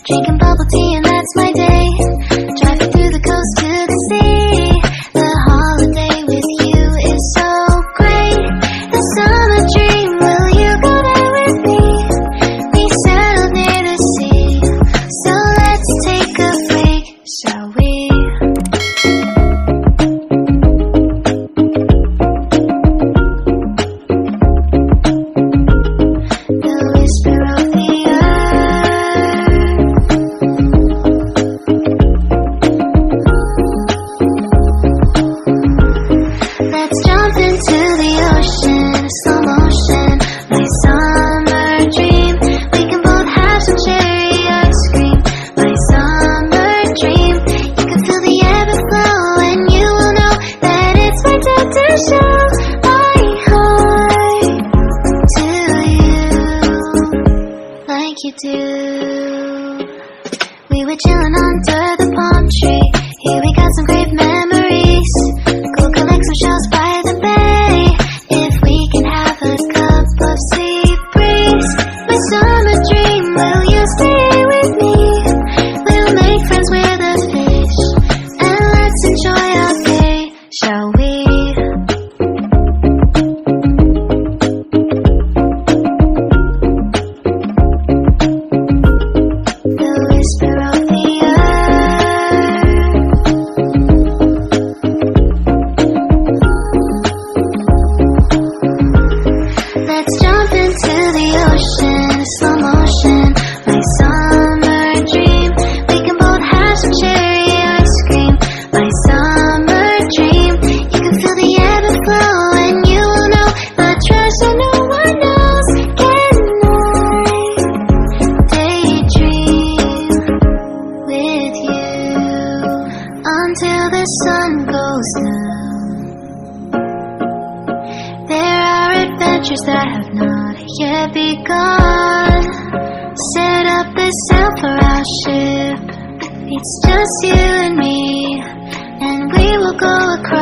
Drinking bubble tea and that's my day. Driving through the coast to the sea. The holiday with you is so great. The summer dream, will you go there with me? We settled near the sea, so let's take a break, shall we? The whisper of the let's jump into the ocean, slow motion, my summer dream. We can both have some cherry ice cream, my summer dream. You can feel the ebb and flow, and you will know that it's my time to show my heart to you, like you do. We were chilling under the palm tree. Here we got some great memories. Go collect some shells by the bay. If we can have a cup of sea breeze, my summer dream, will you stay with me? We'll make friends with the fish, and let's enjoy our day, shall we? The whisper of the let's jump into the ocean, slow motion, my summer dream. We can both have some cherry ice cream, my summer dream. You can feel the ebb and flow, and you will know the treasure no one knows. Can I daydream with you until the sun goes down? There are adventures that have not yet begun. Set up the sail for our ship. It's just you and me, and we will go across